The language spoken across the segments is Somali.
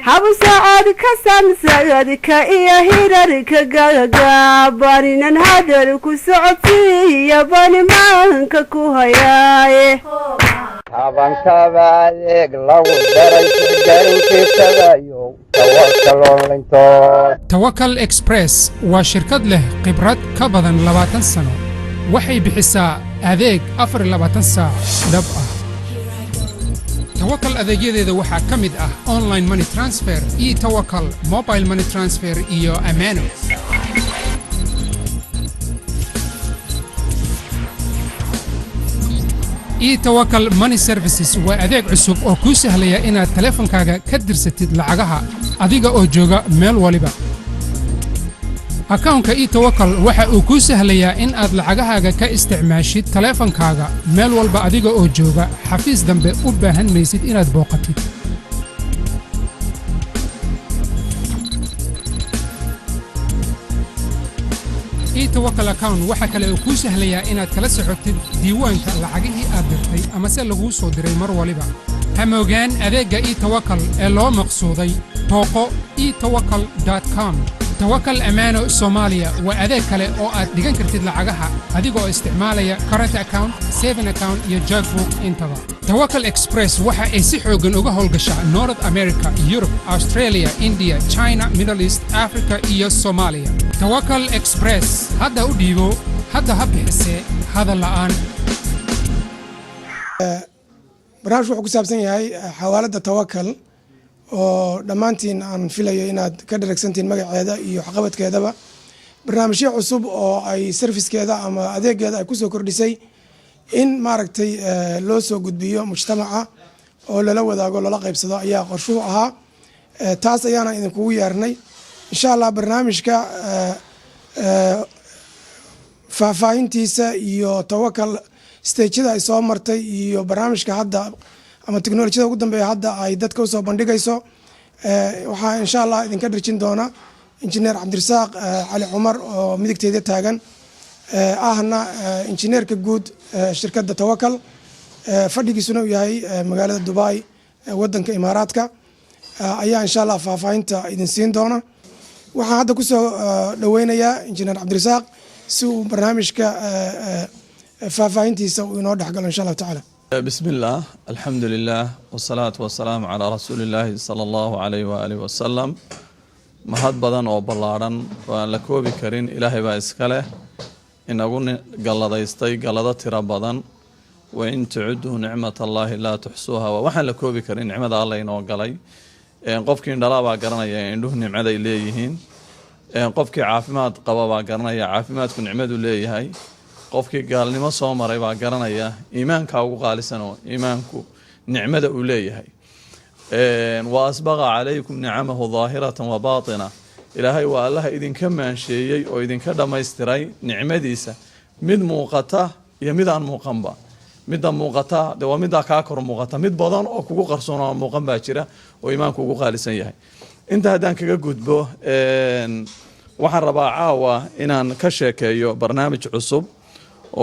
habsacad ka samsadka iyo hirarka gagabaninan hadal ku socodsiiya banimaanka ku hayaaye abankabadeeg lagu daray gargarinkiisadayo tawakal express waa shirkad leh khibrad ka badan 20 sano waxay bixisaa adeeg 24 saac dhab ah tawakal adeegyadeeda waxaa ka mid ah online money transfer iyo tawakal mobile money transfer iyo amano tawakal money services waa adeeg cusub oo kuu sahlaya inaad taleefankaaga ka dirsatid lacagaha adiga oo jooga meel waliba akawnka tawakal waxa uu kuu sahlayaa in aad lacagahaaga ka isticmaashid taleefankaaga meel walba adiga oo jooga xafiis dambe u baahan maysid inaad booqatid tawakal account waxa kale uu kuu sahlayaa inaad kala socotid diiwaanka lacagihii aad dirtay ama se laguu soo diray mar waliba hamogaan adeegga tawakal ee loo maqsuuday booqo etawakal.com tawakal amaano Soomaaliya waa adeeg kale oo aad dhigan kartid lacagaha adiga oo isticmaalaya current account, saving account iyo checkbook intaba. Tawakal Express waxa ay si xoogan uga howlgashaa North America, Europe, Australia, India, China, Middle East, Africa iyo Soomaaliya. Tawakal Express hadda u dhiibo, hadda ha bixisee, hadal la'aan. barnaamijku wuxuu ku saabsan yahay xawaalada Tawakal oo dhammaantiin aan filayo inaad ka dharagsantiin magaceeda iyo waxqabadkeedaba barnaamijyo cusub oo ay servicekeeda ama adeegeeda ay ku soo kordhisay in maaragtay loo soo gudbiyo mujtamaca oo lala wadaago lala qaybsado ayaa qorshuhu ahaa taas ayaana idinkugu yeernay insha Allah barnaamijka faahfaahintiisa iyo Tawakal stage-da ay soo martay iyo barnaamijka hadda ama teknolojiyada ugu dambeeya hadda ay dadka u soo bandhigayso waxa insha Allah idinka dharjin doona injineer Cabdirasaaq Cali Cumar oo midigteeda taagan ahna injineerka guud shirkadda Tawakal fadhigiisuna uu yahay magaalada Dubai wadanka Imaaraadka ayaa insha Allah faahfaahinta idin siin doona waxaan hadda ku soo dhaweynayaa injineer Cabdirasaaq si uu barnaamijka faahfaahintiisa uu inoo dhaxgalo insha Allah taala بسم الله الحمد لله والصلاة والسلام على رسول الله صلى الله عليه وآله وسلم mahad badan oo ballaaran waan la koobi karin ilaahay baa iska leh inagu galladaystay gallada tira badan wa in tu'uddu ni'matallahi la tuhsuha wa waxaan la koobi karin nicmada Allah inoo galay qofkii indhala baa garanaya indhuhu nimcada ay leeyihiin qofkii caafimaad qaba baa garanaya caafimaadku nicmadu leeyahay qofkii gaalnimo soo maray baa garanaya iimaanka ugu qaalisan oo iimaanku nicmada uu leeyahay wa asbaga alaykum ni'amahu zaahiratan wa baatina ilaahay waa Allah idinka maansheeyay oo idinka dhameystiray nicmadiisa mid muuqata iyo mid aan muuqanba midda muuqata waa midda ka kor muuqata mid badan oo kugu qarsoon oo muuqan baa jira oo iimaanku ugu qaalisan yahay inta hadaan kaga gudbo waxaan rabaa caawa inaan ka sheekeeyo barnaamij cusub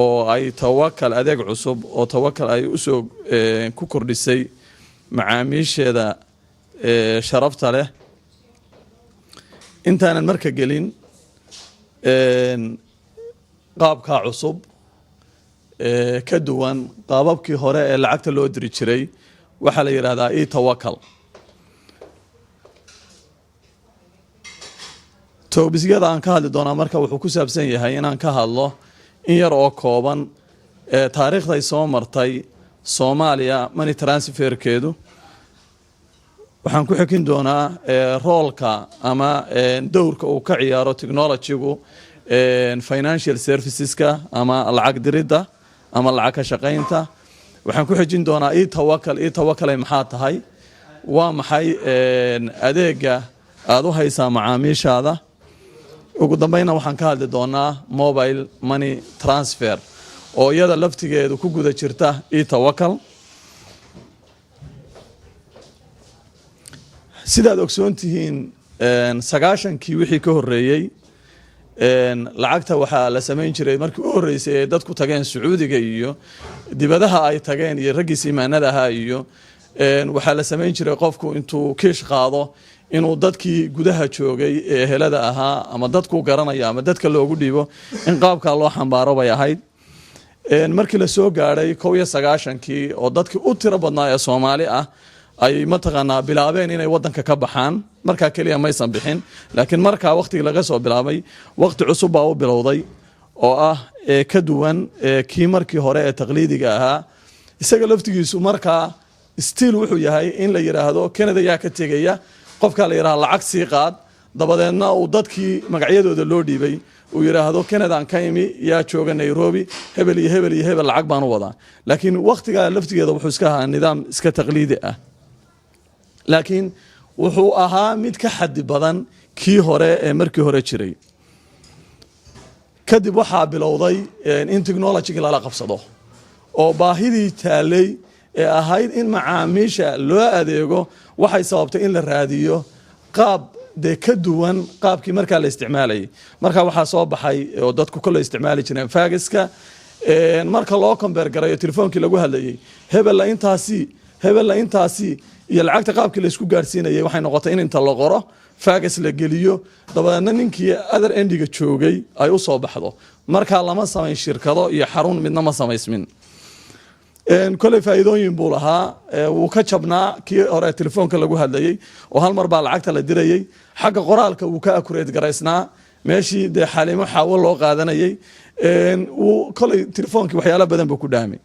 oo ay Tawakal adeeg cusub oo Tawakal ay u soo ku kordhisay macaamiisheeda sharafta leh intaanan marka gelin qaabka cusub ka duwan qaababkii hore ee lacagta loo diri jiray waxa la yiraahdaa Tawakal toobisyada aan ka hadli doonaa marka wuxuu ku saabsan yahay inaan ka hadlo in yar oo kooban taariikhday soo martay Soomaaliya money transferkeedu waxaan ku xigin doonaa roolka ama dowrka uu ka ciyaaro technology-gu financial serviceska ama lacag diridda ama lacag ka shaqaynta waxaan ku xigin doonaa Tawakal ay maxaa tahay waa maxay adeega aad u haysaa macaamiishaada ugu dambayna waxaan ka hadli doonaa mobile money transfer oo iyada laftigeedu ku guda jirta Tawakal sidaad ogsoontihiin 9kii wixii ka horeeyay lacagta waxa la sameyn jiray markii u horeysay ee dadku tageen Sacuudiga iyo dibadaha ay tageen iyo raggii iimaanada ahaa iyo waxaa la samayn jiray qofku intuu kiish qaado inuu dadkii gudaha joogay ee helada ahaa ama dadku garanaya ama dadka loogu dhiibo in qaabka loo xambaaro bay ahayd markii la soo gaaray 1990kii oo dadkii u tiro badnaa ee Soomaali ah ay mataqaanaa bilaabeen inay wadanka ka baxaan marka kaliya ma aysan bixin laakiin marka waqtiga laga soo bilaabay waqti cusub baa u bilowday oo ah ka duwan kii markii hore ee taqliidiga ahaa isaga laftigiisu marka still wuxuu yahay in la yiraahdo Canada yaa ka tegaya qofka la yiraahdo lacag sii qaad dabadeedna uu dadkii magacyadooda loo dhiibay uu yiraahdo Canada ka imi yaa jooga Nairobi hebel iyo hebel iyo hebel lacag baan u wadaa laakiin waqtiga laftigeeda wuxuu iska ahaa nidaam iska taqliidi ah laakiin wuxuu ahaa mid ka xaddi badan kii hore ee markii hore jiray kadib waxaa bilowday in technology la qabsado oo baahidii taalay ee ahayd in macaamiisha loo adeego waxay sababtay in la raadiyo qaab de ka duwan qaabkii markaa la isticmaalayay marka waxaa soo baxay oo dadku kale isticmaali jireen fagiska marka loo compare garayo telefoonkii lagu hadlayay hebel la intaasi iyo lacagta qaabkii la isku gaarsiinayay waxay noqotay in inta la qoro fagas la geliyo dabadeedna ninkii other endiga joogay ay u soo baxdo marka lama samayn shirkado iyo xarun midna ma samaysmin kole faa'iidooyin buu lahaa wuu ka jabnaa kii hore telefoonka lagu hadlayay oo hal mar baa lacagta la dirayay xagga qoraalka wuu ka accurate garaysnaa meeshii de xalimo xaawal loo qaadanayay wuu kole telefoonkii waxyaalo badan buu ku dhaamay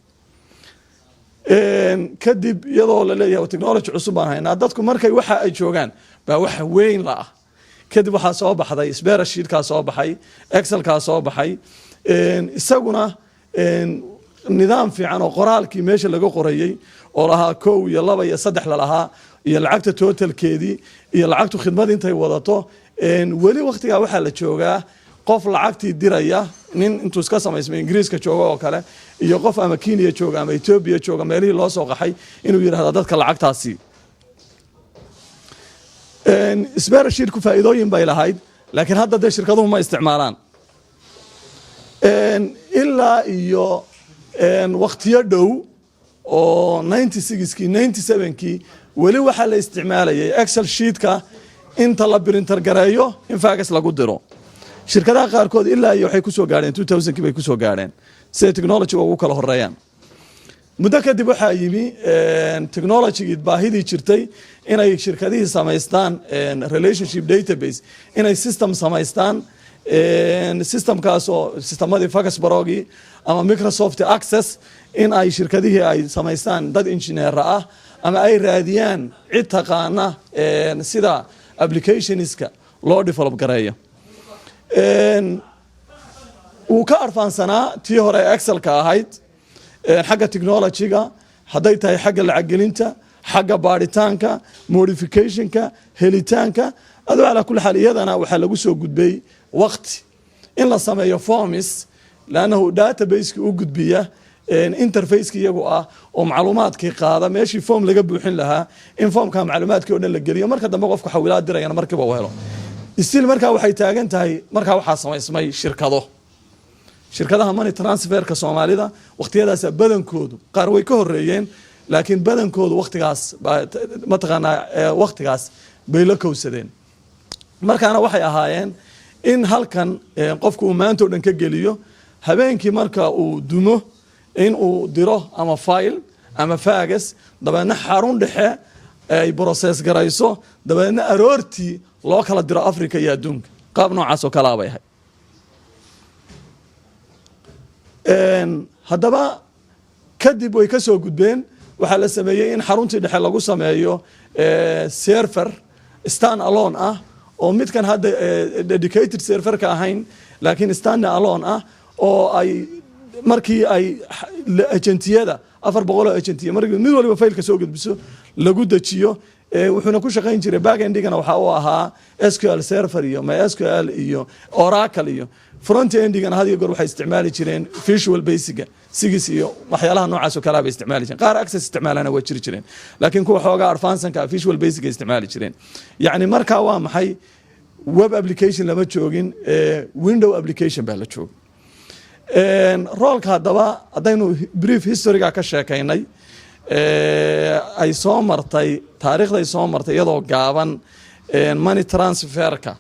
kadib iyadoo la leeyahay technology cusub baan haynaa dadku markay waxa ay joogaan baa wax weyn la ah kadib waxaa soo baxday spreadsheet ka soo baxay excel ka soo baxay isaguna nidaam fiican oo qoraalkii meesha laga qorayay oo lahaa 1 iyo 2 iyo 3 la lahaa iyo lacagta totalkeedii iyo lacagtu khidmad intay wadato wali waqtiga waxa la joogaa qof lacagtii diraya nin intuu iska samaysmay Ingiriiska jooga oo kale iyo qof ama Kenya jooga ama Ethiopia jooga meelihii loo soo qaxay inuu yiraahdo dadka lacagtaasi spreadsheet ku faa'iidooyin bay lahayd laakiin hadda de shirkaduhu ma isticmaalaan ilaa iyo waqtiyo dhow oo 96kii 97kii wali waxa la isticmaalayay Excel sheetka inta la printer gareeyo in fagas lagu diro shirkadaha qaarkood ilaa iyo waxay ku soo gaareen 2000kii bay ku soo gaareen si technology ugu kala horeeyaan muddo kadib waxaa yimi technology baahidii jirtay inay shirkadihii samaystaan relationship database inay system samaystaan systemkaas oo sistemadii fagas barogi ama Microsoft Access in ay shirkadihii ay samaystaan dad engineer ah ama ay raadiyaan cid taqaana sida applicationska loo develop gareeyo uu ka arfaansanaa tii hore Excel ka ahayd xagga technology-ga haday tahay xagga lacag gelinta xagga baaritaanka modificationka helitaanka adoo ala kulli xal iyadana waxa lagu soo gudbay waqti in la sameeyo forms laanahu database-ki u gudbiya interface-ki iyagu ah oo macluumaadkii qaada meeshii form laga buuxin lahaa in formka macluumaadkii oo dhan la geliyo marka dambe qofku xawilaad dirayna markiiba uu helo still marka waxay taagan tahay marka waxa samaysmay shirkadaha money transferka Soomaalida waqtiyadaas badankoodu qaar way ka horeeyeen laakiin badankoodu waqtigaas waqtigaas bay la kowsadeen markaana waxay ahaayeen in halkan qofku uu maanta oo dhan ka geliyo habeenkii marka uu dumo in uu diro ama file ama fagas dabeedna xarun dhexe ay process garayso dabeedna aroortii loo kala diro Afrika iyo adduunka qaab noocaas oo kala bay haddaba kadib way ka soo gudbeen waxa la sameeyay in xaruntii dhexe lagu sameeyo server stand alone ah oo midkan hadda dedicated server ka ahayn laakiin stand alone ah oo ay markii ay agentiyada 400 agentiya markii mid waliba file ka soo gudbiso lagu dajiyo wuxuuna ku shaqayn jiray back-endigana waxa uu ahaa SQL server iyo MySQL iyo Oracle iyo front-endigana hadiyo goor waxay isticmaali jireen Visual Basic sigis iyo waxyaalaha noocaas oo kala bay isticmaali jireen qaar access isticmaalana way jiri jireen laakiin kuwa xoogaa advanced-ka Visual Basic isticmaali jireen yani marka waa maxay web application lama joogin window application baa la joogay roolka hadaba hadaynu brief history-ga ka sheekaynay ay soo martay taariikhday soo martay iyadoo gaaban money transferka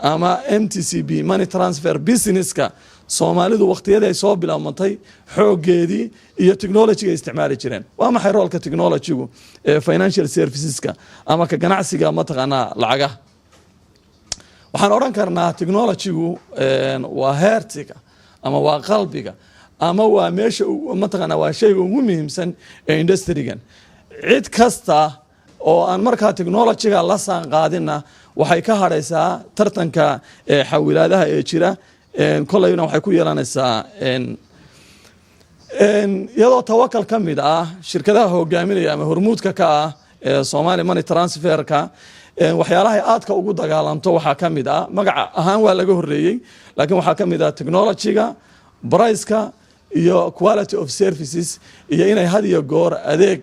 ama MTCB money transfer businesska Soomaalidu waqtiyadii ay soo bilaabmatay xoogeedii iyo technology-ga isticmaali jireen waa maxay roolka technology-gu financial serviceska ama ka ganacsiga mataqaanaa lacagaha waxaan oran karnaa technology-gu waa heertiga ama waa qalbiga ama waa meesha mataqaanaa waa shayga ugu muhiimsan ee industry-gan cid kasta oo aan markaa technology-ga la saan qaadina waxay ka hadhaysaa tartanka xawilaadaha ee jira kolayna waxay ku yeelanaysaa iyadoo tawakal ka mid ah shirkadaha hogaaminaya ama hormuudka ka ah ee Somali Money Transferka waxyaalaha aadka ugu dagaalanto waxaa ka mid ah magaca ahaan waa laga horeeyay laakiin waxaa ka mid ah technology-ga price-ka iyo quality of services iyo inay had iyo goor adeeg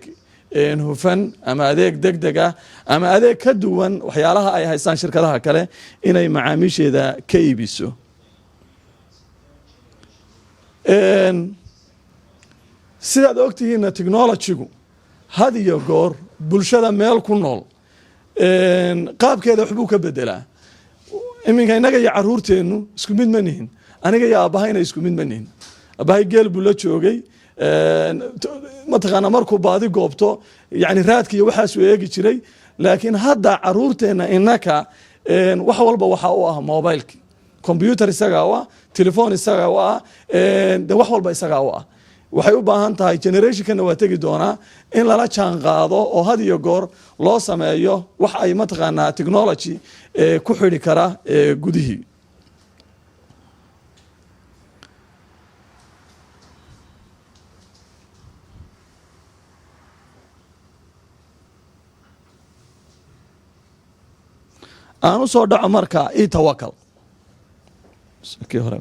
hufan ama adeeg degdeg ah ama adeeg ka duwan waxyaalaha ay haystaan shirkadaha kale inay macaamiisheeda ka iibiso sidaad ogtihiin technology-gu had iyo goor bulshada meel ku nool qaabkeeda waxbuu ka bedelaa iminka inaga iyo caruurteenu isku mid ma nihin aniga iyo aabahayna isku mid ma nihin abahay geel buu la joogay mataqaana markuu baadi goobto yani raadka iyo waxaas uu eegi jiray laakiin hadda caruurteena inaka wax walba waxa u ah mobileki computer isaga u ah telephone isaga u ah de wax walba isaga u ah waxay u baahan tahay generation-kana waa tegi doonaa in lala jaan qaado oo had iyo goor loo sameeyo wax ay mataqaanaa technology ku xidhi kara gudihii aan u soo dhaco marka tawakal hore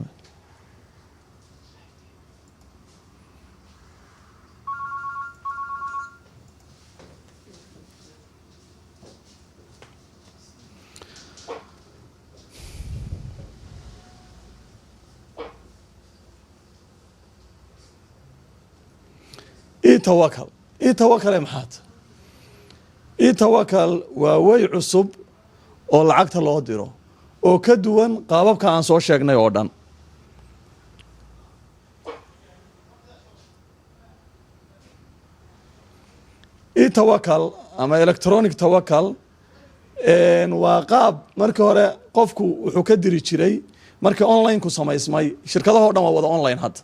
توكل محات توكل ووي عصب oo lacagta loo diro oo ka duwan qaababka aan soo sheegnay oo dhan توكل ama electronic توكل waa qaab markii hore qofku wuxuu ka diri jiray markii online ku samaysmay shirkadaha oo dhan waa wada online hadda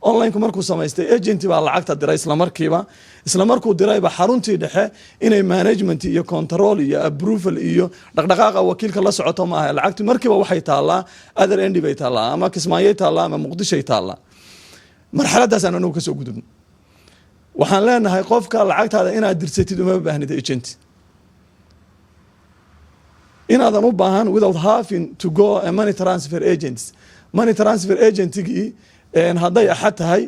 online ku markuu samaystay agent baa lacagta diray isla markuu dirayba xaruntii dhexe inay management iyo control iyo approval iyo dhaqdhaqaaqa wakiilka la socoto ma aha lacagtu markiiba waxay taalaa other end bay taalaa ama Kismaayo taalaa ama Muqdisho taalaa marxaladaas aan anagu ka soo gudubno waxaan leenahay qofka lacagtaada inaad dirsatid uma baahnid agent inaadan u baahan without having to go a money transfer agentigi hadday axad tahay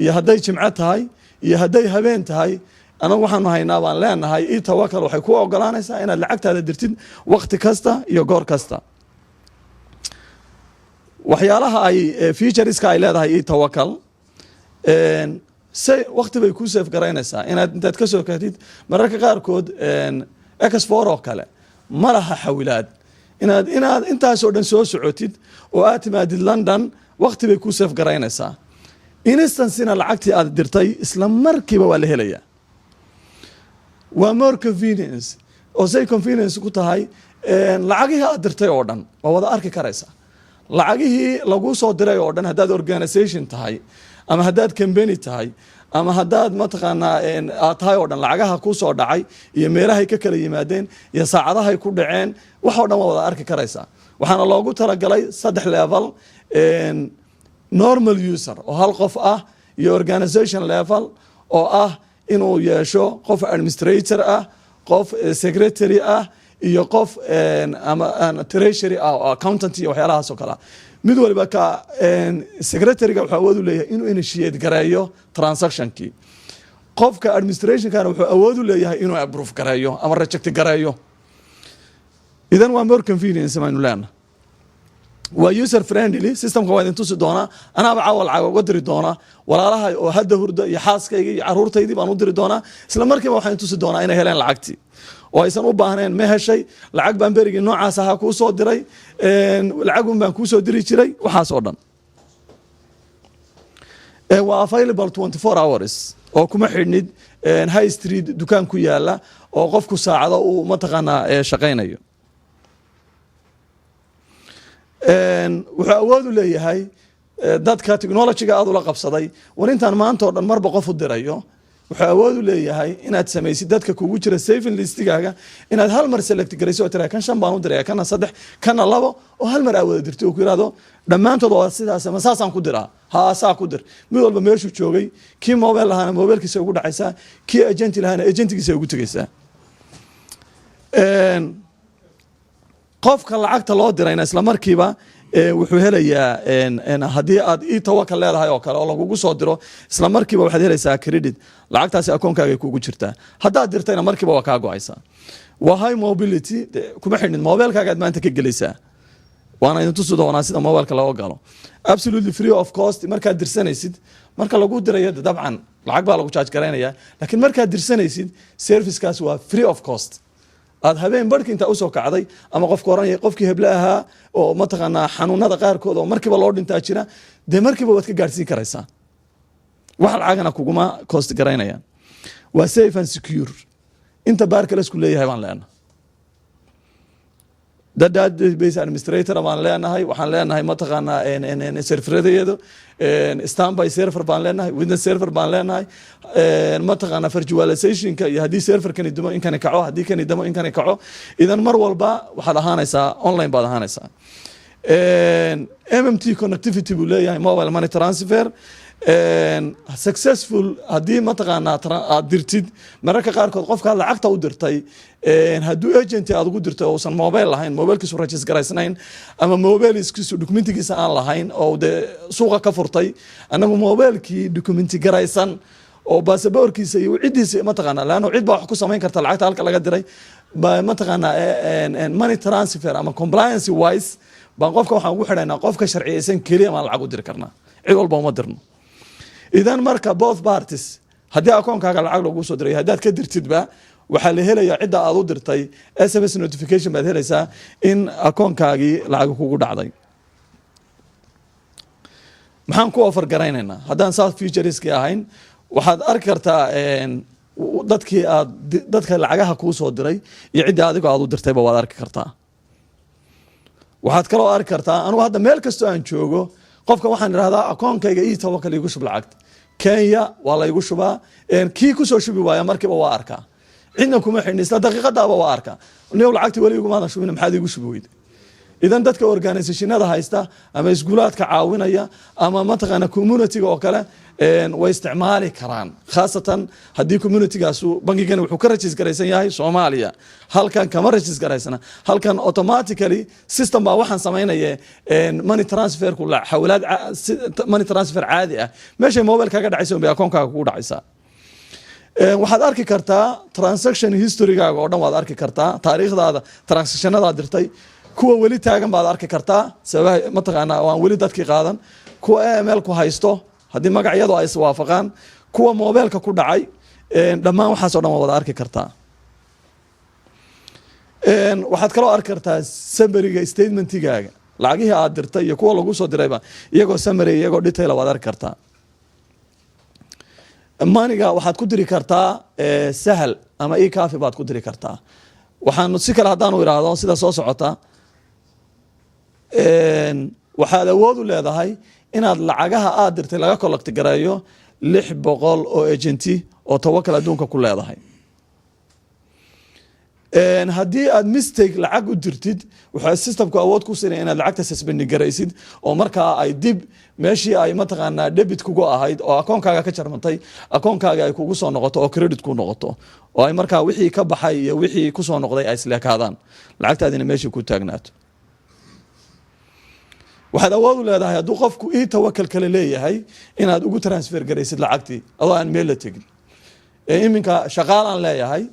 iyo hadday jimco tahay iyo hadday habeen tahay anagu waxaanu haynaa baan leenahay tawakal waxay ku ogolaanaysaa inaad lacagtaada dirtid waqti kasta iyo goor kasta waxyaalaha ay featureska ay leedahay tawakal say waqti bay ku save garaynaysaa inaad intaad ka soo kaatid mararka qaarkood X4 oo kale ma laha xawilaad inaad intaas oo dhan soo socotid oo aad timaadid London waqti bay ku save garaynaysaa instancena lacagtii aad dirtay isla markiiba waa la helayaa waa more convenience oo say convenience ku tahay lacagihii aad dirtay oo dhan waa wada arki karaysaa lacagihii lagu soo diray oo dhan haddaad organization tahay ama haddaad company tahay ama haddaad mataqaanaa aad tahay oo dhan lacagaha ku soo dhacay iyo meelahay ka kala yimaadeen iyo saacadahay ku dhaceen wax oo dhan waa wada arki karaysaa waxaana loogu talagalay 3 level normal user oo hal qof ah iyo organization level oo ah inuu yeesho qof administrator ah qof secretary ah iyo qof ama treasury ah oo accountant iyo waxyaalahaas oo kale mid waliba ka secretary-ga wuxuu awood u leeyahay inuu initiate gareeyo transaction-kii qofka administration-kana wuxuu awood u leeyahay inuu approve gareeyo ama reject gareeyo idan waa more convenience ma nulana waa user friendly systemka waa idin tusi doonaa anaaba caawa lacag uga diri doonaa walaalaha oo hadda hurda iyo xaaskayga iyo caruurtaydii baan u diri doonaa isla markiiba waxaan tusi doonaa inay heleen lacagtii oo aysan u baahneen ma heshay lacag baan berigii noocaas ahaa kuu soo diray lacagun baan kuu soo diri jiray waxaas oo dhan waa available 24 hours oo kuma xidhnid high street dukaan ku yaala oo qofku saacado uu mataqaanaa shaqaynayo wuxuu awood u leeyahay dadka technology-ga aad ula qabsaday war intaan maanta oo dhan marba qof u dirayo wuxuu awood u leeyahay inaad samaysid dadka kugu jira saving listigaaga inaad hal mar select garayso oo tiraa kan 5 baan u diraya kana 3 kana 2 oo hal mar aad wada dirtay oo ku yiraahdo dhammaantood waa sidaas ama saasaan ku diraa saa ku dir mid walba meeshuu joogay kii mobile lahaana mobilkiisa ugu dhacaysaa kii agent lahaana agentigiisa ugu tagaysaa qofka lacagta loo dirayna isla markiiba wuxuu helayaa haddii aad e-tawakkal leedahay oo kale oo lagugu soo diro isla markiiba waxaad helaysaa credit lacagtaasi akoonkaaga kugu jirtaa haddaad dirtayna markiiba waa kaa go-aysaa waa high mobility kuma xidhnid mobilkaaga aad maanta ka gelaysaa waana idin tusi doonaa sida mobilka loo galo absolutely free of cost markaad dirsanaysid marka lagu dirayo dabcan lacag baa lagu charge garaynayaa laakiin markaad dirsanaysid servicekaas waa free of cost aad habeen barhki inta usoo kacday ama qofka oranaya qofkii heble ahaa oo mataqaanaa xanuunada qaarkood oo markiiba loo dhintaa jira dee markiiba waad ka gaadhsiin karaysaa wax lacagana kuguma cost garaynayaan waa safe and secure inta baar kale isku leeyahay baan leenahay database administrator baan leenahay waxaan leenahay mataqaanaa serveradeedu standby server baan leenahay witness server baan leenahay mataqaanaa virtualizationka iyo haddii serverkani dimo inkani kaco haddii kani dimo inkani kaco idan mar walba waxaad ahaanaysaa online baad ahaanaysaa MMT connectivity buu leeyahay mobile money transfer successful haddii mataqaanaa aad dirtid mararka qaarkood qofka lacagta u dirtay hadduu agent aad ugu dirtay oo uusan mobile lahayn mobilkiisu register garaysnayn ama mobilkiisu documentigiisa aan lahayn oo dee suuqa ka furtay anagu mobilkii documenti garaysan oo baasaboorkiisa iyo cidiisa mataqaanaa laano cid baa wax ku samayn karta lacagta halka laga diray mataqaanaa money transfer ama compliance wise baan qofka waxaan ugu xidhaynaa qofka sharciyeysan keliya maan lacag u diri karnaa cid walba uma dirno idan marka both parties haddii akoonkaaga lacag lagu soo diray haddaad ka dirtidba waxaa la helayaa cidda aad u dirtay SMS notification baad helaysaa in akoonkaagii lacag kugu dhacday maxaan ku offer garaynaynaa haddaan saas futureski ahayn waxaad arki kartaa dadka lacagaha kuu soo diray iyo cidda adigoo aad u dirtayba waad arki kartaa waxaad kaloo arki kartaa anugu hadda meel kastoo aan joogo qofka waxaan idhahdaa akoonkayga e-tawakkal igu shub lacagta Kenya waa la igu shubaa kii kusoo shubi waaya markiiba waa arkaa cidna kuma xidhni isla daqiiqadaaba waa arkaa niyow lacagtii weli igumaadan shubina maxaad igu shubi weyda idan dadka organisationada haysta ama iskuulaadka caawinaya ama mataqaana communityga oo kale way isticmaali karaan khaasatan haddii communitygaasu bangigani wuxuu ka register garaysan yahay Soomaaliya halkan kama register garaysana halkan automatically system baa waxaan samaynaya money transfer ku la xawlaad money transfer caadi ah meesha mobilkaaga dhacayso bay akoonkaaga ku dhacaysaa waxaad arki kartaa transaction historygaaga oo dhan waad arki kartaa taariikhdaada transactionada dirtay kuwa weli taagan baad arki kartaa sabab mataqaanaa waan weli dadkii qaadan kuwa email ku haysto haddii magacyadu ay iswaafaqaan kuwa mobilka ku dhacay dhammaan waxaas oo dhan waad arki kartaa waxaad kaloo arki kartaa summary-ga statementigaaga lacagihii aad dirtay iyo kuwa lagu soo dirayba iyagoo summary iyagoo detail waad arki kartaa maniga waxaad ku diri kartaa sahal ama e-cafe baad ku diri kartaa waxaan si kale haddaan u idhaahdo sida soo socota waxaad awood u leedahay inaad lacagaha aad dirtay laga collect gareeyo 600 oo agenti oo tawakkal adduunka ku leedahay haddii aad mistake lacag u dirtid waxa systemku awood ku siinaya inaad lacagta suspend garaysid oo markaa ay dib meeshii ay mataqaanaa debit kugu ahayd oo akoonkaaga ka jarmantay akoonkaaga ay kugu soo noqoto oo credit ku noqoto oo ay markaa wixii ka baxay iyo wixii ku soo noqday ay isleekaadaan lacagtaadina meeshii ku taagnaato waxaad awood u leedahay hadduu qofku e-tawakkal kale leeyahay inaad ugu transfer garaysid lacagtii adoo aan meel la tegin iminka shaqaalaan leeyahay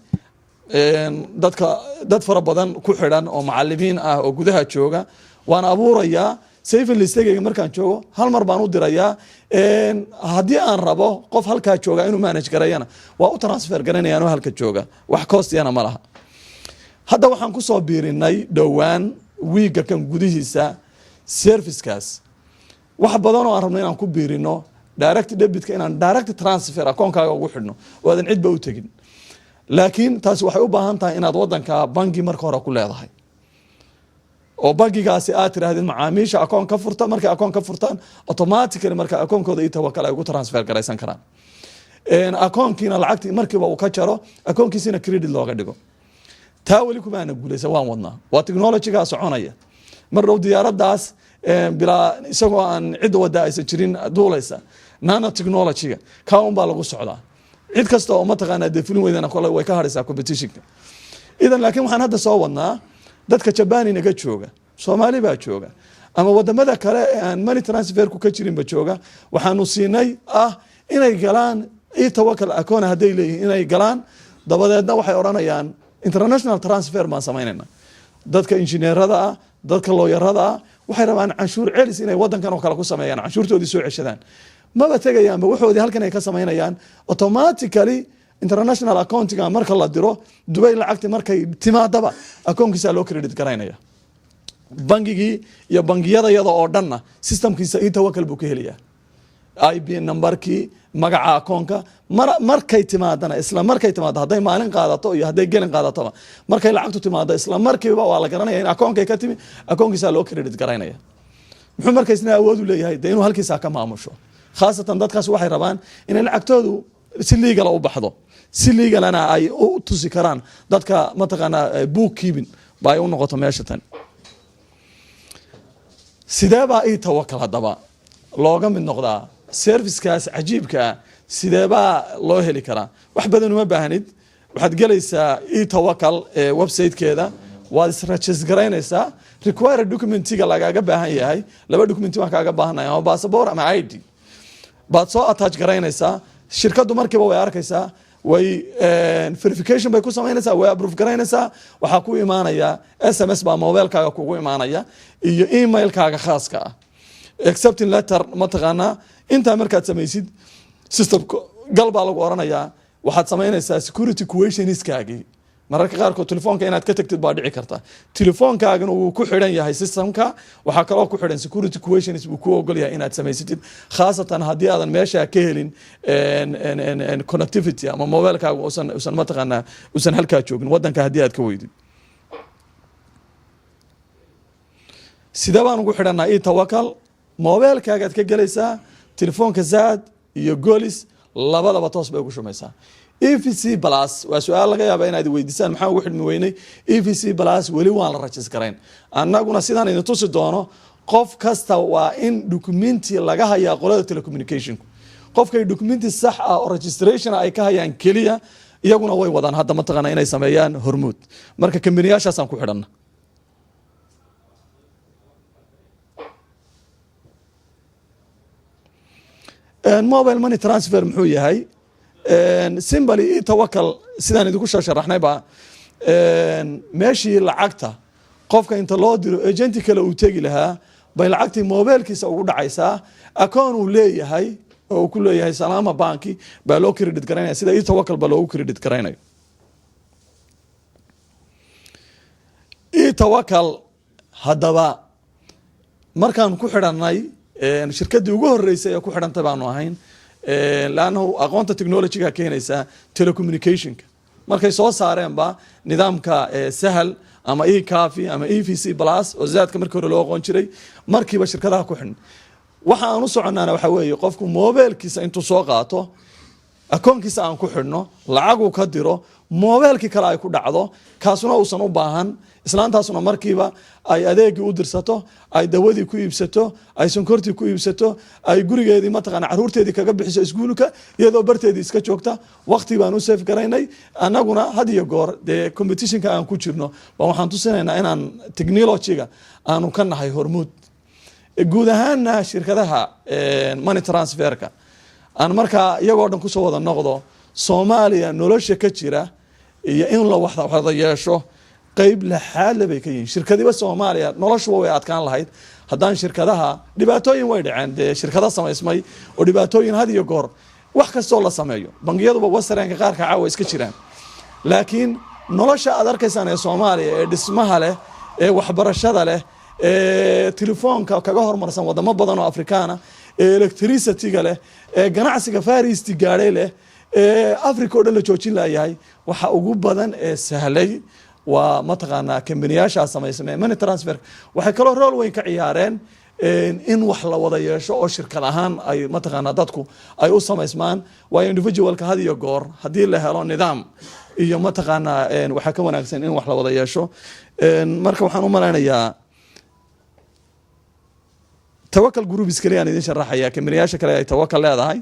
dad fara badan ku xidhan oo macallimiin ah oo gudaha jooga waan abuurayaa saving listigayga markaan joogo hal mar baan u dirayaa haddii aan rabo qof halkaa jooga inuu manage gareeyana waa u transfer garanaya anoo halka jooga wax coostiyana ma laha hadda waxaan ku soo biirinay dhowaan wiiga kan gudihiisa servicekaas wax badan oo aan rabno inaan ku biirino direct debitka inaan direct transfer akoonkaaga ugu xidhno oo aadan cidba u tegin laakiin taasi waxay u baahan tahay inaad wadanka bangi marka hore ku leedahay oo bangigaasi aad tiraahdid macaamiisha akoon ka furta markay akoon ka furtaan automatically marka akoonkooda iTawakkal ay ugu transfer garaysan karaan akoonkiina lacagtii markiiba uu ka jaro akoonkiisina credit looga dhigo taa weli kuma ana guulaysa waan wadnaa waa technology-ga soconaya mar dhow diyaaradaas bilaa isagoo aan cid wada aysan jirin duulaysa nano technology-ga ka un baa lagu socdaa cid kasta oo mataqaanaa defilin weydana kole way ka haraysaa competition-ka idan laakiin waxaan hadda soo wadnaa dadka Japan inaga jooga Soomaali baa jooga ama wadamada kale aan money transfer ku ka jirin ba jooga waxaanu siinay inay galaan iTawakkal akoon haday leeyihiin inay galaan dabadeedna waxay oranayaan international transfer ma sameynayna dadka injineerada dadka looyarada waxay rabaan canshuur celis inay wadankan oo kale ku sameeyaan canshuurtoodii soo ceshadaan maba tagayaan waxoodii halkan ay ka sameynayaan automatically international accounting marka la diro Dubai lacagti markay timaadaba akoonkiisa loo credit garaynaya bangigi iyo bangiyada oo dhanna systemkiisa iTawakkal buu ka helayaa IBN numberkii magaca akoonka markay timaadana isla markay timaado haday maalin qaadato iyo haday gelin qaadato markay lacagtu timaado isla markiiba waa la garanaya in akoonkay ka timi akoonkiisa loo credit garaynaya muxuu markaysna awood u leeyahay inuu halkiisa ka maamusho khaasatan dadkaas waxay rabaan in lacagtoodu si legal u baxdo si legalana ay u tusi karaan dadka mataqaana bookkeeping bay u noqoto meesha tan sideeba iTawakkal hadaba looga mid noqdaa servicekaas cajiibka sideeba loo heli karaa wax badan uma baahnid waxaad galaysaa iTawakkal website-keeda waad is-register garaynaysaa required documentiga lagaaga baahan yahay laba documenti waan kaaga baahanahay ama passport ama ID baad soo attach garaynaysaa shirkadu markiiba way arkaysaa way verification bay ku sameynaysaa way approve garaynaysaa waxa ku imaanaya SMS baa mobilkaaga kugu imaanaya iyo emailkaaga khaaska ah accepting letter mataqaana inta markaad samaysid system galba lagu oranayaa waxaad sameynaysaa security questionskaagi mararka qaar ko telefoonka inaad ka tagtid baa dhici karta telefoonkaagana uu ku xidhan yahay systemka waxa kale oo ku xidhan security questions uu ku ogol yahay inaad samaysatid khaasatan hadii aadan meesha ka helin connectivity ama mobilkaaga usan mataqaana usan halka joogin wadanka hadii aad ka weydid sida baan ugu xidhanaa iTawakkal mobilkaaga aad ka galaysaa telefoonka Zaad iyo Golis labadaba toos bay ugu shumaysaa EVC Plus waa su'aal laga yaabaa inaad weydiisaan maxaa ugu xidhmi weynay EVC Plus wali waan la register garayn annaguna sidaan idin tusi doono qof kasta waa in documenti laga hayaa qolada telecommunication qofkay documenti sax ah oo registration ay ka hayaan kaliya iyaguna way wadaan hadda mataqaana inay sameeyaan hormuud marka kambaniyashaas aan ku xidhanna mobile money transfer muxuu yahay simply iTawakkal sidaan idinku sharaxnay ba meeshii lacagta qofka inta loo diro agent kale uu tagi lahaa bay lacagtii mobilkiisa ugu dhacaysaa akoon uu leeyahay oo ku leeyahay Salaama Banki baa loo credit garaynaya sida iTawakkal baa loo credit garaynayo iTawakkal hadaba markaan ku xidhanay shirkadii ugu horeysay ee ku xidhantay baanu ahayn laano aqoonta technology-ga keenaysa telecommunication-ka markay soo saareen ba nidaamka sahal ama e-cafe ama EVC Plus oo zaadka markii hore loo aqoon jiray markiiba shirkadaha ku xidhan waxa aan u soconaana waxa weeye qofku mobilkiisa intuu soo qaato akoonkiisa aan ku xidhno lacag uu ka diro mobilkii kale ay ku dhacdo kaasuna uusan u baahan islaantaasuna markiiba ay adeegii u dirsato ay dawadii ku iibsato ay sonkortii ku iibsato ay gurigeedii mataqaana caruurteedii kaga bixiso iskuulka iyadoo barteedii iska joogta waqti baan u save garaynay annaguna had iyo goor dee competitionka aan ku jirno baa waxaan tusinaynaa inaan technology-ga aanu ka nahay hormuud guud ahaanna shirkadaha money transferka aan markaa iyagoo dhan kusoo wada noqdo Soomaaliya nolosha ka jira iyo in la wada yeesho qeyb laxaad leh bay ka yihiin shirkadiba Soomaaliya noloshu way adkaan lahayd haddaan shirkadaha dhibaatooyin way dhaceen dee shirkada samaysmay oo dhibaatooyin had iyo goor wax kastoo la sameeyo bangiyaduba wasareenka qaarka caawa iska jiraan laakiin nolosha aad arkaysaan ee Soomaaliya ee dhismaha leh ee waxbarashada leh ee telefoonka kaga hormarsan wadamo badan oo Afrikaana ee electricity-ga leh ee ganacsiga fariisti gaadhay leh ee Afrika oo dhan la joojin lahayahay waxa ugu badan ee sahlay waa mataqaanaa kambaniyaasha samaysmay money transfer waxay kaloo role weyn ka ciyaareen in wax la wada yeesho oo shirkad ahaan ay mataqaanaa dadku ay u samaysmaan waa individualka had iyo goor haddii la helo nidaam iyo mataqaanaa waxa ka wanaagsan in wax la wada yeesho marka waxaan u maleynayaa توكل جروب إسكالي أنا دين شرحها كمرياشة كلا توكل لا هاي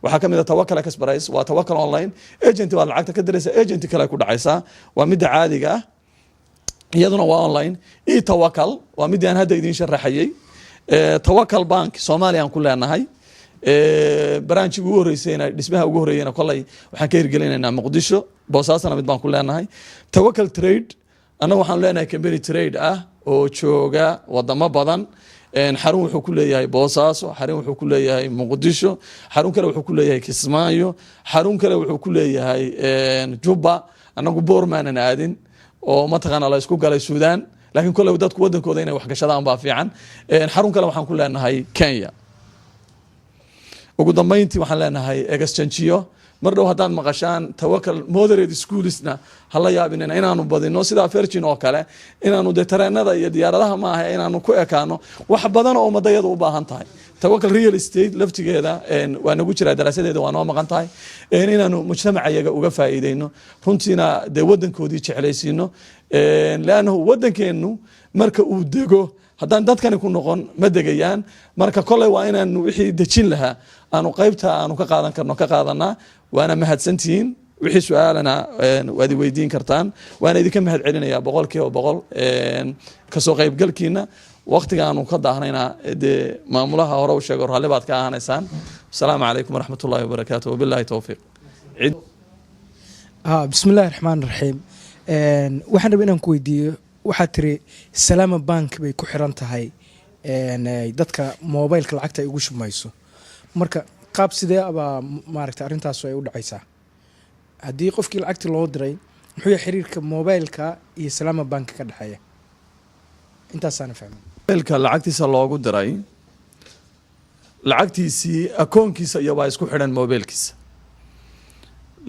وحكم توكل كسبرايس وتوكل أونلاين إيجنت ولا عقد كدرس إيجنت كلا كود عيسى ومدة عادية يدنا أونلاين توكل ومدة أنا هذا دين شرحها توكل بنك سوماليا كلها نهاي برانش جوهري سينا اسمها جوهري أنا كلها وحكي رجلنا إن مقدشة بوساسنا مد بنك كلها نهاي توكل تريد أنا وحنا لنا كبير تريد وشوجا وضم بدن xarun wuxuu ku leeyahay Boosaaso xarun wuxuu ku leeyahay Muqdisho xarun kale wuxuu ku leeyahay Kismaayo xarun kale wuxuu ku leeyahay Juba anagu boormaan aadin oo mataqaana la isku galay Suudaan laakiin kullu dadku wadankooda inay wax gashadaan baa fiican xarun kale waxaan ku leenahay Kenya ugu dambeyntii waxaan leenahay exchange mar dhow hadaan maqashaan tawakkal moderate schoolisna hala yaabinina inaanu badino sida Virgin oo kale inaanu de tareenada iyo diyaaradaha ma aha inaanu ku ekaano wax badan oo umadayadu u baahan tahay tawakkal real estate laftigeeda waa nagu jira daraasadeeda waa noo maqan tahay inaanu mujtamacayaga uga faa'iideyno runtiina de wadankoodii jeclaysiino laana wadankeenu marka uu dego haddaan dadkani ku noqon ma degayaan marka kole waa inaanu wixii dejin lahaa aanu qaybta aanu ka qaadan karno ka qaadanaa waana mahadsantihiin wixii su'aalana waad weydiin kartaan waana idinka mahad celinayaa 100% ka soo qaybgalkiina waqtiga aanu ka daahnayna de maamulaha hore u sheego raalli baad ka ahanaysaan assalaamu calaykum waraxmatullaahi wabarakaatuh wabillahi tawfiiq bismillaahi raxmaani raxiim waxaan rabaa inaan ku weydiiyo waxaad tiri Salaama Bank bay ku xiran tahay dadka mobilka lacagta ay ugu shubmayso marka qaab sidee aba maaragtay arintaas ay u dhacaysaa haddii qofkii lacagta loo diray muxuu yahay xiriirka mobilka iyo Salaama Bank ka dhaxaya intaas aan fahmay mobilka lacagtiisa loogu diray lacagtiisii akoonkiisa iyo waa isku xidhan mobilkiisa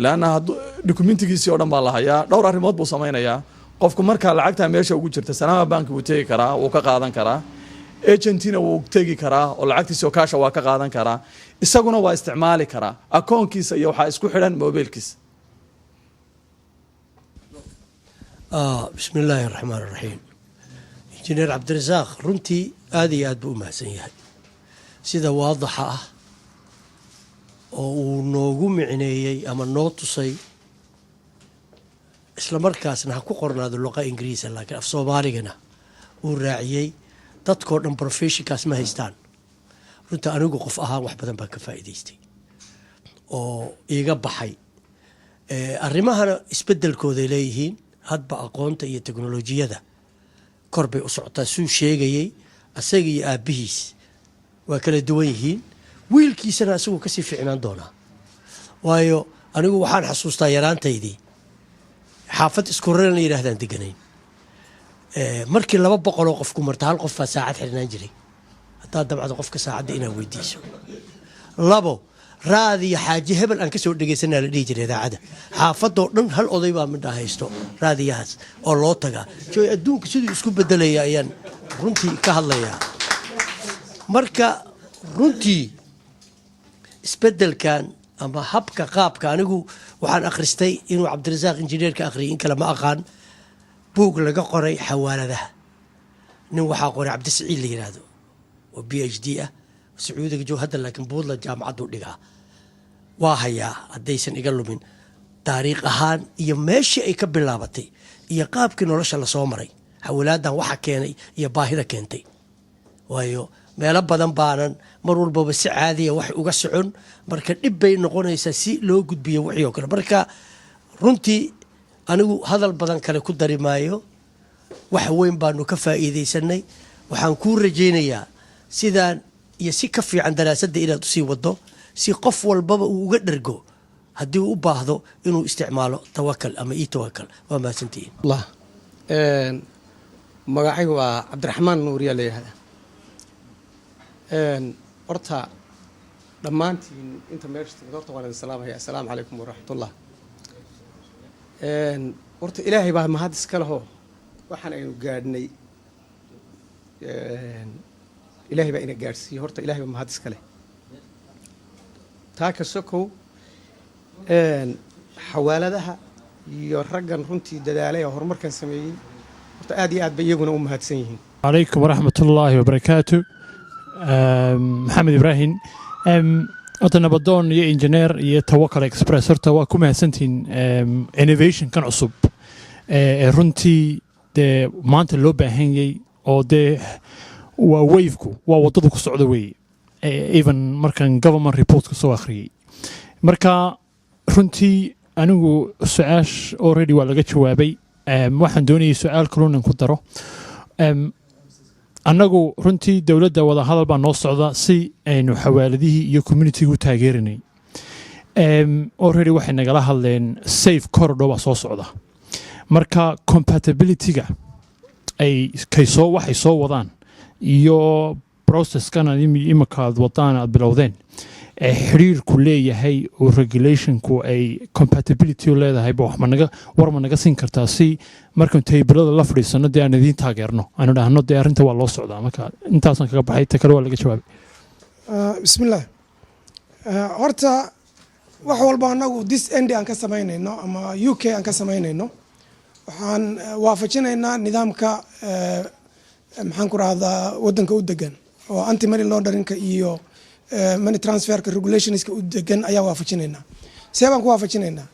laana dokumentigiisa oo dhan baa la hayaa dhowr arrimood buu samaynayaa qofku marka lacagta meesha ugu jirta Salaama Bank uu tagi karaa uu ka qaadan karaa agentina uu tagi karaa oo lacagtiisa oo kaasha waa ka qaadan karaa isaguna waa isticmaali karaa akoonkiisa iyo waxa isku xidhan mobilkiisa bismillaahi raxmaani raxiim injineer Cabdirasaaq runtii aad iyo aad buu u mahadsan yahay sida waadaxa ah oo uu noogu micneeyay ama noo tusay isla markaasna ha ku qornaado luqa ingiriisi laakiin af Soomaaligana uu raaciyay dadkoo dhan professionkaas ma haystaan runta anigu qof ahaan wax badan baan ka faa'iidaystay oo iiga baxay arrimahana isbedelkooda leeyihiin hadba aqoonta iyo teknolojiyada kor bay u socotaa suu sheegayay asaga iyo aabihiis waa kala duwan yihiin wiilkiisana asagu kasii fiicnaan doonaa waayo anigu waxaan xasuustaa yaraantaydii xaafad isku reer la yiraahdaan deganayn markii 200 oo qof ku marta hal qof baa saacad xirnaan jiray hadaa dabcada qofka saacada inaa weydiiso labo raadiyo xaaji hebel aan ka soo dhageysanaa la dhihi jiray idaacada xaafadoo dhan hal oday baa midha haysto raadiyahaas oo loo tagaa jooy adduunka siduu isku bedelaya ayaan runtii ka hadlayaa marka runtii isbedelkan ama habka qaabka anigu waxaan akhristay inuu Cabdirasaaq injineerka akhriyay in kala ma aqaan buug laga qoray xawaaladaha nin waxaa qoray Cabdisiciid la yiraahdo oo PhD ah Sacuudiga jooga hadda laakiin buudla jaamacadu dhigaa waa hayaa haddaysan iga lumin taariikh ahaan iyo meeshii ay ka bilaabatay iyo qaabkii nolosha la soo maray xawaaladahan waxa keenay iyo baahida keentay waayo meelo badan baanan mar walba si caadi ah wax uga socon marka dib bay noqonaysaa si loo gudbiyo wixii oo kale marka runtii anigu hadal badan kale ku dari maayo wax weyn baanu ka faa'iidaysanay waxaan kuu rajaynayaa sidaan iyo si ka fiican daraasadda inaad usii wado si qof walbaba uu uga dhergo haddii uu u baahdo inuu isticmaalo tawakal ama tawakal waa mahadsantihiin allah magacaygu waa cabdiraxmaan nuuriya leeyahay horta dhammaantiin inta meesha timid horta waan idin salaamaya assalaamu calaykum waraxmatullah horta ilaahay baa mahad iska leho waxaan aynu gaadhnay ilaahay baa ina gaadhsiiyey horta ilaahay baa mahad iska leh taa ka sokow xawaaladaha iyo raggan runtii dadaalay oo horumarkan sameeyey horta aad iyo aad bay iyaguna u mahadsan yihiin calaykum waraxmatullaahi wabarakaatu maxamed ibraahim horta nabadoon iyo injineer iyo tawakal express horta waa ku mahadsantihiin innovationkan cusub ee runtii dee maanta loo baahan yay oo dee waa waveku waa waddadu ku socda weeye even markan government reportka soo akhriyey marka runtii anigu su-aash already waa laga jawaabay waxaan doonayay su-aal kaluunan ku daro annagu runtii dowladda wadahadal baa noo socda si aynu xawaaladihii iyo communitiga u taageerinay already waxay nagala hadleen safe corridor baa soo socda marka compatibilityga waxay soo wadaan iyo processkan imikaad wadaan aad bilowdeen xiriirku leeyahay oo regulationku ay compatibility leedahay war ma naga siin kartaa si markaan taybalada la fadhiisano dee aan idiin taageerno aanu dhahno dee arrinta waa loo socdaa marka intaasaan kaga baxay ta kale waa laga jawaabay bismillaah horta wax walba anagu this end aan ka samaynayno ama UK aan ka samaynayno waxaan waafajinaynaa nidaamka maxaan ku rahdaa waddanka u degan oo anti money launderinka iyo money transferka regulationska u degan ayaa waafajinaynaa see baan ku waafajinaynaa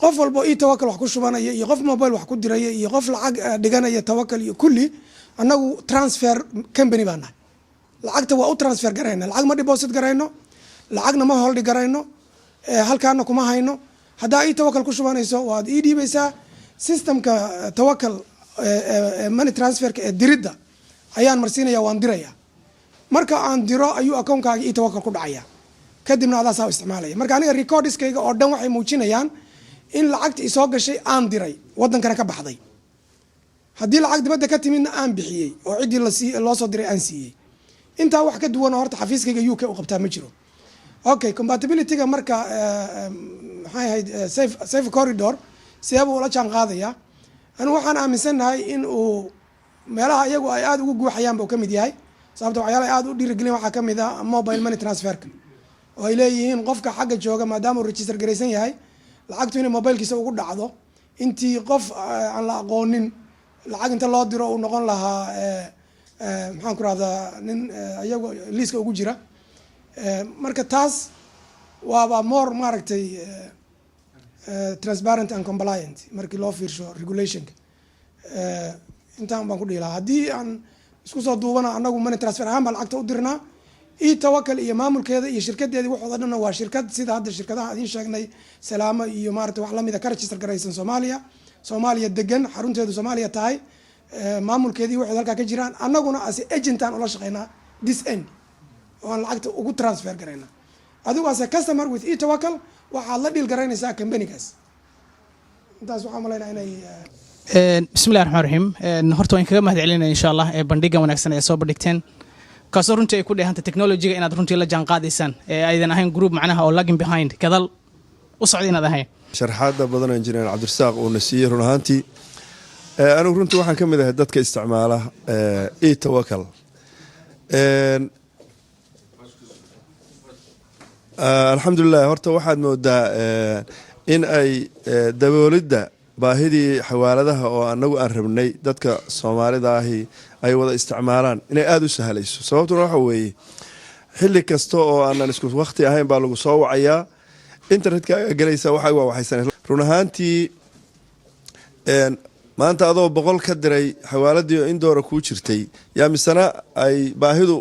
qof walbo tawakal wax ku shubanaya iyo qof mobile wax ku diraya iyo qof lacag dhiganaya tawakal iyo kulli annagu transfer company baan nahay lacagta waa u transfer garayna lacag ma deposit garayno lacagna ma holdi garayno halkaana kuma hayno haddaa tawakal ku shubanayso waad ii dhiibaysaa systemka tawakal money transferka ee diridda ayaan marsiinaya waan diraya marka aan diro ayuu akoonkaaga tawakal ku dhacaya kadibna adaasaa isticmaalaya marka aniga recordskayga oo dhan waxay muujinayaan in lacagta isoo gashay aan diray waddankana ka baxday haddii lacag dibadda ka timidna aan bixiyey oo ciddii loo soo diray aan siiyey intaa wax ka duwan horta xafiiskayga UK u qabtaa ma jiro okay compatibilityga marka maxay ahayd safe corridor seebuu ula jaan qaadaya anigu waxaan aaminsanahay in uu meelaha iyagu ay aada ugu guuxayaan buu ka mid yahay sababta waxyaalaha aada u dhiirigelin waxaa ka mid ah mobile money transferka oo ay leeyihiin qofka xagga jooga maadaama uu register garaysan yahay lacagtu inay mobilkiisa ugu dhacdo intii qof aan la aqoonin lacag inta loo diro uu noqon lahaa maxaan ku rahdaa nin iyagu liiska ugu jira marka taas waaba more maaragtay transparent and compliant markii loo fiirsho regulationka intaan baan ku dhihi lahaa haddii aan isku soo duubana annagu money transfer ahaan baan lacagta u dirnaa tawakal iyo maamulkeeda iyo shirkadeedii waxooda dhanna waa shirkad sida hadda shirkadaha idiin sheegnay salaamo iyo maarata wax lamida ka register garaysan soomaaliya degan xarunteedu soomaaliya tahay maamulkeedii waxay halkaa ka jiraan annaguna as agentaan ula shaqeynaa this end oo aan lacagta ugu transfer garaynaa adigu as a customer with tawakal waxaad la dhiil garaynaysaa companygaas intaas waxaan malaynaa inay bismillahi raxmaan raxiim horta waan kaga mahad celinaya insha allah bandhigan wanaagsan ee soo bandhigteen kaasoo runtii ay ku dheehanta technologyga inaad runtii la jaan qaadaysaan aydan ahayn group macnaha oo lagging behind gadal u socda inaad ahayn sharxaadda badan injineer cabdirasaaq uuna siiyey run ahaantii anigu runtii waxaan ka mid ahay dadka isticmaala tawakal alxamdulilah horta waxaad moodaa in ay daboolidda baahidii xawaaladaha oo anagu aan rabnay dadka soomaalida ahi ay wada isticmaalaan inay aada u sahlayso sababtuna waxa weeye xilli kasta oo aanan isku waqti ahayn baa lagu soo wacayaa internetka galaysa waxaysan run ahaantii maanta adoo 100 ka diray xawaaladii in doora kuu jirtay yaa misana ay baahidu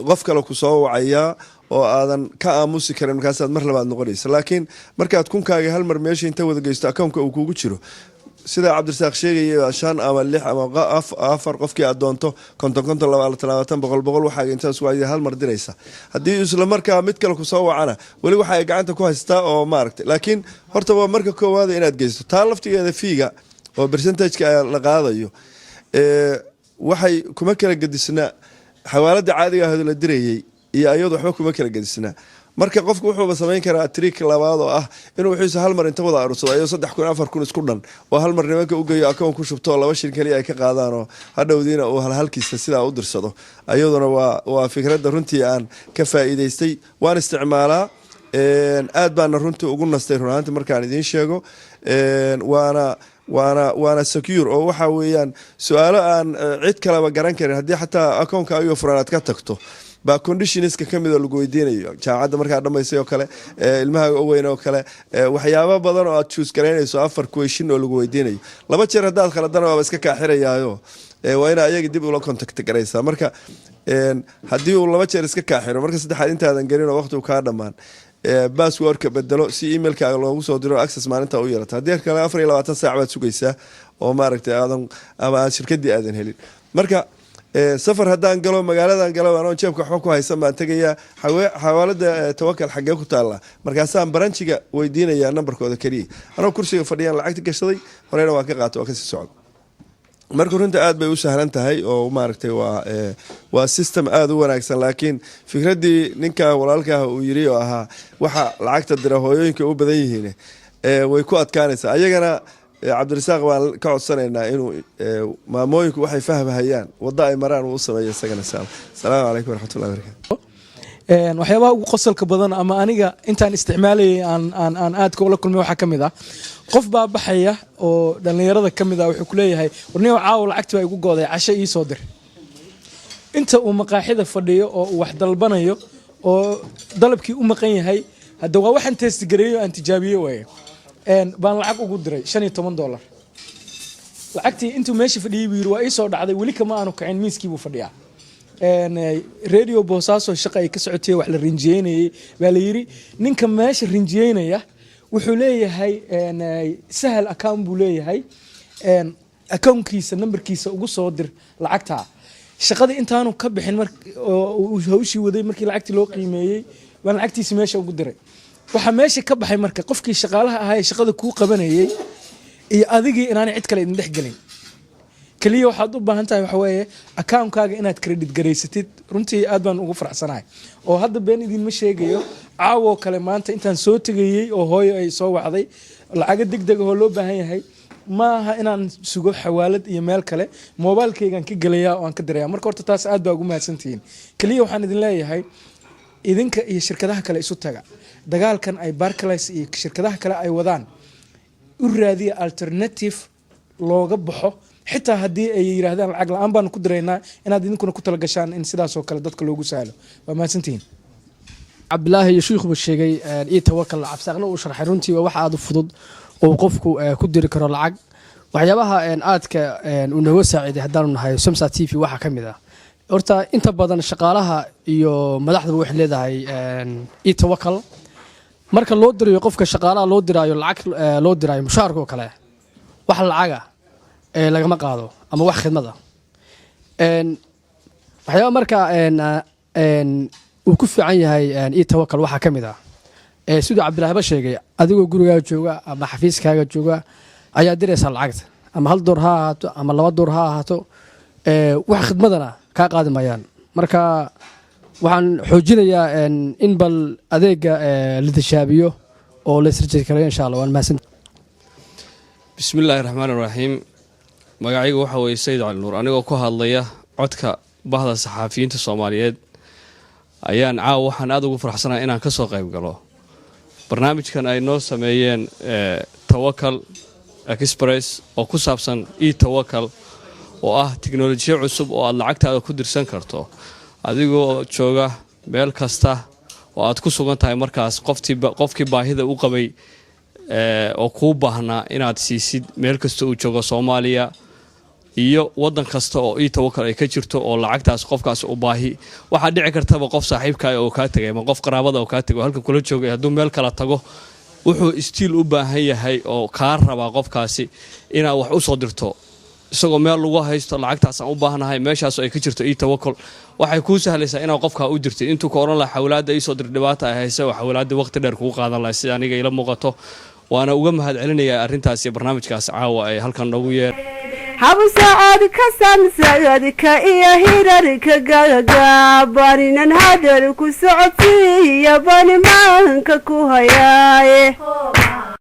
qof kale ku soo wacayaa oo aadan ka aamusi karin markaasaad mar labaad noqonaysa laakiin markaad kunkaaga hal mar meesha inta wada geysto akoonka uu kugu jiro sida cabdirasaaq sheegayay 5 ama 6 ama 4 qofkii aad doonto konton 20 waxaa intaas waa hal mar diraysa haddii isla markaa mid kale ku soo wacana wali waxa ay gacanta ku haystaa oo maaragtay laakiin horta waa marka koowaad inaad geysto taa laftigeeda fiiga oo percentage-ka la qaadayo waxay kuma kala gadisnaa xawaalada caadiga ah la dirayay iyo ayadu waxba kuma kala gadisnaa marka qofku wuxuu sameyn karaa trick labaad oo ah inuu wuxuu hal mar inta wada arursado ayo 3,000 4,000 isku dhan oo hal mar nimanka u geeyo account ku shubto 2 shilin kaliya ay ka qaadaan oo hadhowdiina uu halkiisa sidaa u dirsado ayaduna waa fikradda runtii aan ka faa'iideystay waan isticmaalaa aad baan runtii ugu nastay runtii markaan idin sheego waana secure oo waxa weeyaan su'aalo aan cid kale garan karin haddii xataa account-ka ayo furanaad ka tagto ba conditionska kamid lagu weydiinayo jaamacadda markaa dhamaysay oo kale ilmaha oo weyn oo kale waxyaabo badan oo aad choose gareynayso 4 question oo lagu weydiinayo laba jeer hadaad khaladana waa iska kaaxirayaayo waa ina ayaga dib ula contact gareysaa marka hadii uu laba jeer iska kaaxiro marka saddexaad intaadan gelin oo waqti uu ka dhamaan password-ka bedelo si email-kaaga loogu soo diro access maalinta u yeelato haddii kale 24 saac baad sugaysaa oo maaragtay aadan ama aad shirkadii aadan helin marka safar haddaan galo magaaladan galo anoo jeebka waxba ku haysan baan tegayaa xawaalada Tawakkal xagee ku taala markaasaan baranjiga weydiinayaa nambarkooda kaliya anoo kursiga fadhiyaan lacagta gashaday horeyna waan ka qaato oo ka sii socdo marka runta aad bay u sahlan tahay oo maaragtay waa system aad u wanaagsan laakiin fikradii ninka walaalka uu yiri oo ahaa waxa lacagta dira hooyooyinka u badan yihiin way ku adkaanaysaa ayagana cabdirasaaq waan ka codsanaynaa inuu maamooyinku waxay fahmayaan wada ay maraan uu sameeyo isagana salaamu calaykum waraxmatullahi wabarakaatu waxyaabaha ugu qosolka badan ama aniga intaan isticmaalayay aan aadka ula kulmay waxaa ka mid ah qof baa baxaya oo dhallinyarada ka mid ah wuxuu ku leeyahay warniyow caawa lacagtii baa igu gooday casho ii soo dir inta uu maqaaxida fadhiyo oo uu wax dalbanayo oo dalabkii u maqan yahay hadda waa waxaan test gareeyo aan tijaabiye waaye baan lacag ugu diray $15 lacagtii intuu meesha fadhiyay buu yiri waa ii soo dhacday weli kama aanu kacin miiskii buu fadhiyaa radio Boosaaso shaqo ay ka socotay wax la rinjiyeynayay baa la yiri ninka meesha rinjiyeynaya wuxuu leeyahay sahal account buu leeyahay accountkiisa numberkiisa ugu soo dir lacagta shaqadii intaanu ka bixin uu hawshii waday markii lacagtii loo qiimeeyay baan lacagtiisa meesha ugu diray waxa meesha ka baxay marka qofkii shaqaalaha ahaa ee shaqada ku qabanayay iyo adigii inaan cid kale idin dhex galin kaliya waxaad u baahan tahay waxa weeye account-kaaga inaad credit gareysatid runtii aad baan ugu faraxsanahay oo hadda been idin ma sheegayo caawo kale maanta intaan soo tagayay oo hooyo ay soo wacday lacag degdeg oo loo baahan yahay maaha inaan sugo xawaalad iyo meel kale mobilkaygan ka galayaa oo aan ka diraya marka horta taas aad baa ugu mahadsantihiin kaliya waxaan idin leeyahay idinka iyo shirkadaha kale isu taga dagaalkan ay Barclays iyo shirkadaha kale ay wadaan u raadiya alternative looga baxo xitaa haddii ay yiraahdaan lacag la'aan baan ku direynaa inaad idinkuna ku tala gashaan in sidaas oo kale dadka loogu sahlo waa mahadsantihiin Cabdulaahi iyo sheekhu sheegay iyo Tawakkal cabsaaqna uu sharxay runtii waa wax aad u fudud oo qofku ku diri karo lacag waxyaabaha aadka uu naga saaciiday hadaan nahay Samsa TV waxa kamid ah horta inta badan shaqaalaha iyo madaxda waxay leedahay iyo Tawakkal marka loo dirayo qofka shaqaalaha loo dirayo lacag loo dirayo mushaarka oo kale wax lacaga lagama qaado ama wax khidmada waxyaaba marka uu ku fiican yahay iyo Tawakkal waxa kamid ah sidoo Cabdulaahi ba sheegay adigoo gurigaaga jooga ama xafiiskaaga jooga ayaa diraysa lacagta ama $1 ha ahaato ama $2 ha ahaato wax khidmadana ka qaadi mayaan marka waxaan xoojinayaa in bal adeega la tishaabiyo oo la sirjay karo insha Allah waan mahadsan bismillaahir rahmaanir rahiim magacaygu waxa weeye Sayd Cali Nuur anigoo ku hadlaya codka bahda saxaafiyiinta Soomaaliyeed ayaan waxaan aad ugu faraxsanahay inaan ka soo qayb galo barnaamijkan ay noo sameeyeen Tawakkal Express oo ku saabsan Tawakkal oo ah tiknoolajiyad cusub oo aad lacagtaada ku dirsan karto adigoo jooga meel kasta oo aad ku sugan tahay markaas qofkii baahida u qabay oo ku baahnaa inaad siisid meel kasta uu joogo Soomaaliya iyo wadan kasta oo Tawakkal ay ka jirto oo lacagtaas qofkaas u baahi waxa dhici kartaba qof saaxiibkaaga oo ka tagay ama qof qaraabada oo ka tagay halka kula joogay haduu meel kala tago wuxuu stiil u baahan yahay oo kaa rabaa qofkaasi inaad wax u soo dirto isagoo meel lagu haysto lacagtaas aan u baahanahay meeshaas ay ka jirto e-tawakkal waxay kuu sahlaysaa inaad qofkaa u dirtid intuu ka oran lahaa xawlaadda ii soo dir dhibaata ay haysa oo xawlaadda waqti dheer kugu qaadan lahay sida aniga ila muuqato waana uga mahad celinayaa arrintaas iyo barnaamijkaas caawa ay halkan noogu yeer habu saacad ka samsadka iyo hirarka gagabaninan hadal ku socodsiiya banimaanka ku hayaaye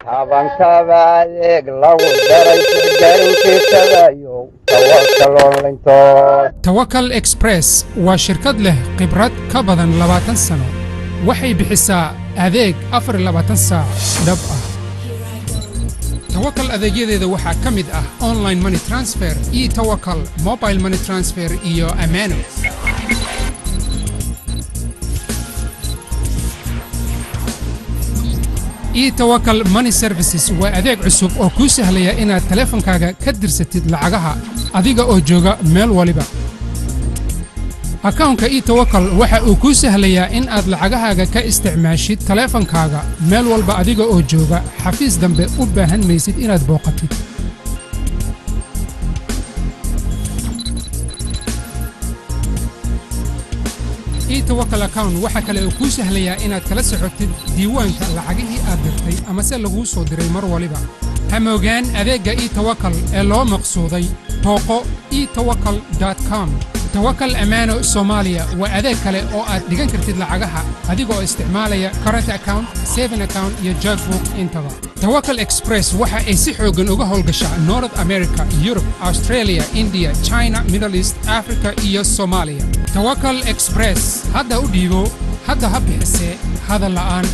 tabankaba adeeg lagu daray hirgelintiisadayo tawakkal onlinetood Tawakkal Express waa shirkad leh khibrad ka badan 20 sano waxay bixisaa adeeg 24 saac dhab ah Tawakkal adeegyadeeda waxaa ka mid ah online money transfer e-tawakkal mobile money transfer iyo Amano e-tawakkal money services waa adeeg cusub oo kuu sahlaya inaad taleefankaaga ka dirsatid lacagaha adiga oo jooga meel waliba akawnka e-tawakkal waxa uu kuu sahlayaa in aad lacagahaaga ka isticmaashid taleefankaaga meel walba adiga oo jooga xafiis dambe u baahan maysid inaad booqatid e-tawakkal account waxa kale uu kuu sahlayaa inaad kala socotid diiwaanka lacagihii aad dirtay ama se laguu soo diray mar waliba hamogaan adeegga e-tawakkal ee loo maqsuuday booqo etawakkal.com Tawakkal Amano Soomaaliya waa adeeg kale oo aad dhigan kartid lacagaha adiga oo isticmaalaya current account, saving account iyo checkbook intaba. Tawakkal Express waxa ay si xoogan uga howlgashaa North America, Europe, Australia, India, China, Middle East, Africa iyo Soomaaliya. Tawakkal Express hadda u dhiibo, hadda ha bixisee, hadal la'aan